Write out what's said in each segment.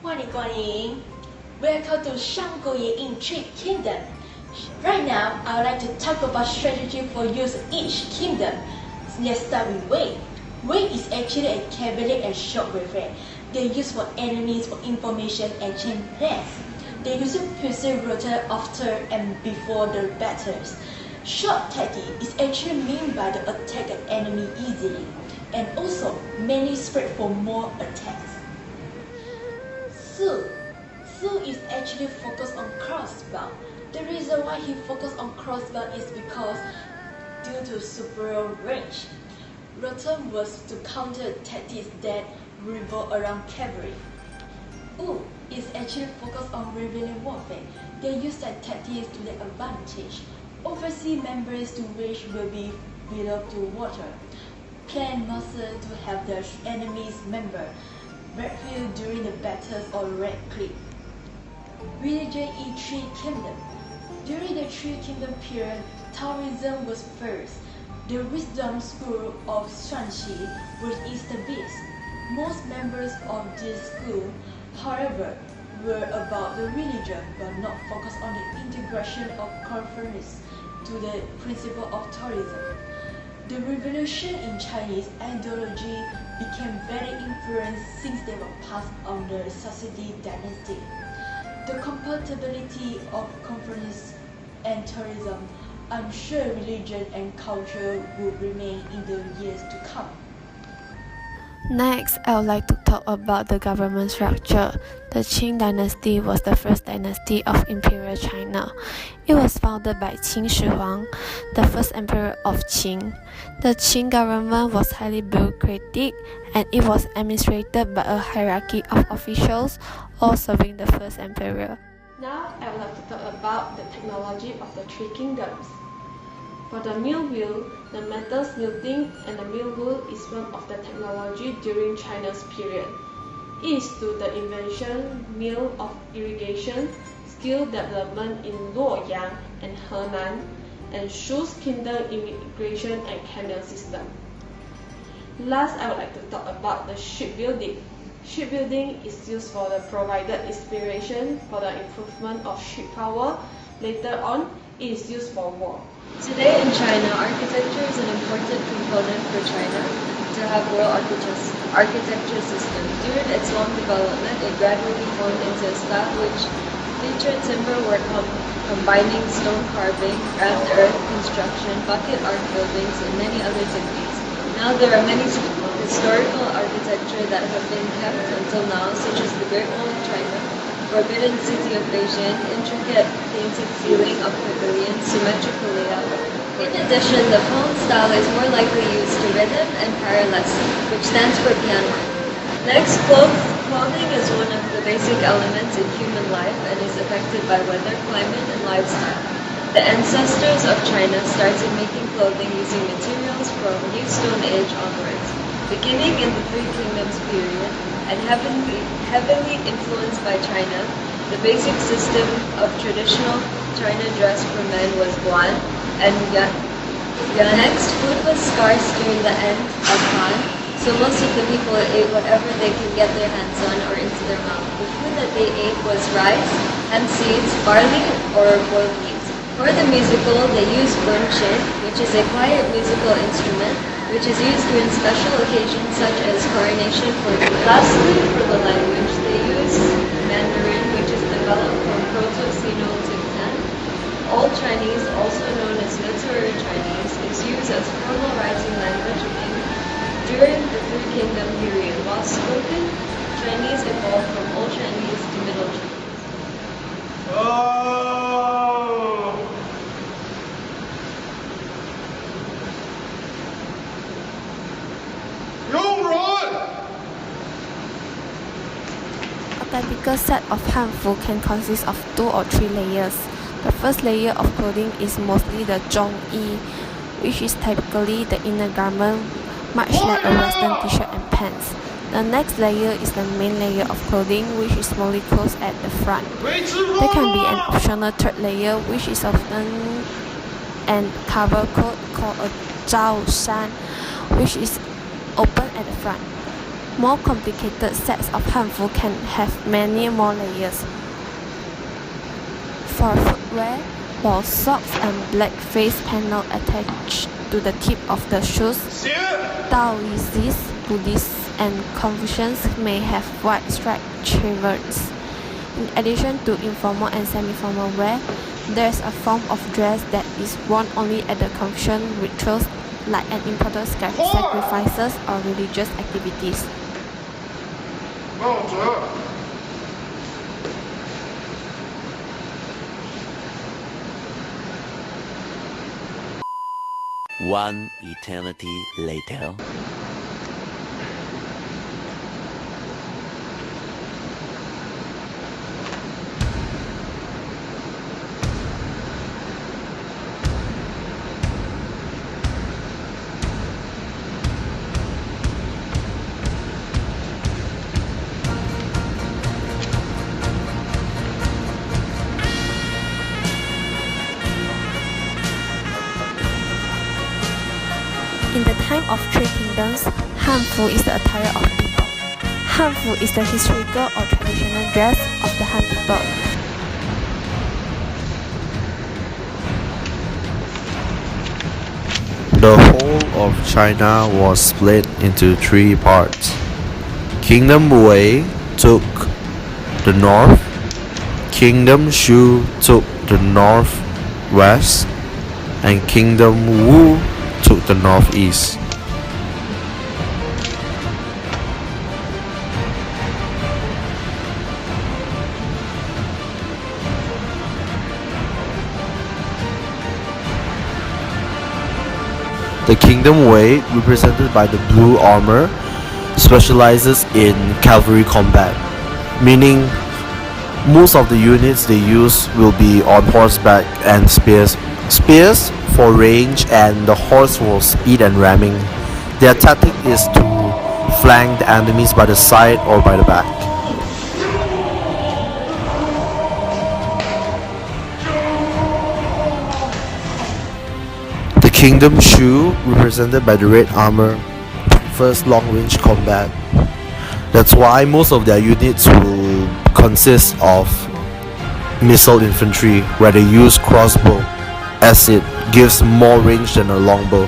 欢迎光临 Welcome to Shangguoye in Three Kingdom. Right now, I would like to talk about strategy for use of each kingdom. Let's start with Wei. Wei is actually a cavalry and short warfare. They use for enemies for information and chain plans. They use to pursue rotor after and before the battles. Short tactic is actually meant by the attack an enemy easily, and also mainly spread for more attacks. Su is actually focused on crossbow. The reason why he focused on crossbow is because due to superior range. Rotom was to counter tactics that revolve around cavalry. Wu is actually focused on rebellion warfare. They use that tactics to their advantage. Overseas members to which will be below to water. Plan muscle to have the enemy's member backfield during the battles or red clip. Religion in Three Kingdom. During the Three Kingdom period, Taoism was first. The wisdom school of Shanxi, which is the best. Most members of this school, however, were about the religion but not focused on the integration of conformity to the principle of Taoism. The revolution in Chinese ideology became very influenced since they were passed on the Sassanid dynasty. The compatibility of conformism and Taoism, I'm sure religion and culture will remain in the years to come. Next, I would like to talk about the government structure. The Qing dynasty was the first dynasty of Imperial China. It was founded by Qin Shi Huang, the first emperor of Qing. The Qing government was highly bureaucratic and it was administered by a hierarchy of officials, all serving the first emperor. Now, I would like to talk about the technology of the Three Kingdoms. For the mill wheel, the metal smelting and the mill wheel is one of the technology during China's period. It is to the invention, mill of irrigation, skill development in Luoyang and Henan, and Shu's kingdom immigration and canal system. Last, I would like to talk about the shipbuilding. Shipbuilding is used for the provided inspiration for the improvement of ship power. Later on, it is used for war. Today in China, architecture is an important component for China to have world architecture system. During its long development, it gradually formed into a style which featured timber work combining stone carving, rammed earth construction, bucket art buildings, and many other techniques. Now there are many historical architecture that have been kept until now, such as the Great Wall of China, Forbidden City of Beijing, intricate painted ceiling of pavilion, symmetrical layout. In addition, the Pong style is more likely used to rhythm and parallesy, which stands for piano. Next, clothing is one of the basic elements in human life and is affected by weather, climate, and lifestyle. The ancestors of China started making clothing using materials from New Stone Age onwards. Beginning in the Three Kingdoms period, and heavily influenced by China, the basic system of traditional China dress for men was guan and yan. Next, food was scarce during the end of Han, so most of the people ate whatever they could get their hands on or into their mouth. The food that they ate was rice, hemp seeds, barley, or boiled meat. For the musical, they used gongqin, which is a quiet musical instrument, which is used during special occasions such as coronation for the Lastly, for the language, they use Mandarin, which is developed from Proto-Sino-Tibetan. Old Chinese, also known as Literary Chinese, is used as formal writing language during the Three Kingdom period, while spoken Chinese evolved from Old Chinese to Middle Chinese. A typical set of hanfu can consist of 2 or 3 layers. The first layer of clothing is mostly the zhongyi, which is typically the inner garment, much like a western t-shirt and pants. The next layer is the main layer of clothing, which is mostly closed at the front. There can be an optional third layer, which is often an cover coat called a zhao shan, which is open at the front. More complicated sets of Hanfu can have many more layers. For footwear, ball socks and black face panel attached to the tip of the shoes, Taoists, Buddhists, and Confucians may have white striped chevrons. In addition to informal and semi-formal wear, there is a form of dress that is worn only at the Confucian rituals like an important sacrifices or religious activities. One eternity later. In the time of Three Kingdoms, Hanfu is the attire of people. Hanfu is the historical or traditional dress of the Han people. The whole of China was split into three parts. Kingdom Wei took the north, Kingdom Shu took the northwest, and Kingdom Wu took the northeast. The Kingdom Wei, represented by the blue armor, specializes in cavalry combat, meaning most of the units they use will be on horseback and spears. Spears for range and the horse for speed and ramming. Their tactic is to flank the enemies by the side or by the back. The Kingdom Shu, represented by the red armor, prefers long-range combat. That's why most of their units will consist of missile infantry, where they use crossbow, as it gives more range than a longbow.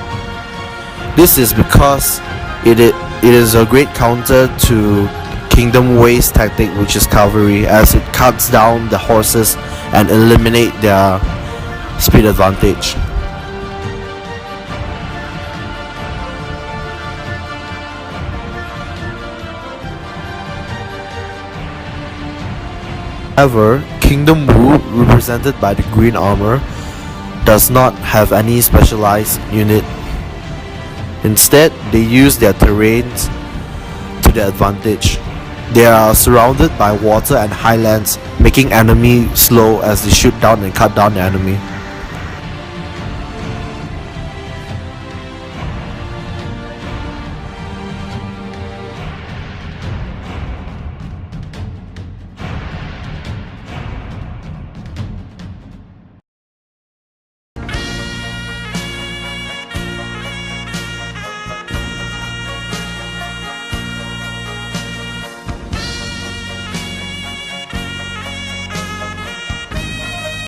This is because it is a great counter to Kingdom Wei's tactic, which is cavalry, as it cuts down the horses and eliminate their speed advantage. However, Kingdom Wu, represented by the green armor, does not have any specialized unit. Instead, they use their terrains to their advantage. They are surrounded by water and highlands, making enemy slow as they shoot down and cut down the enemy.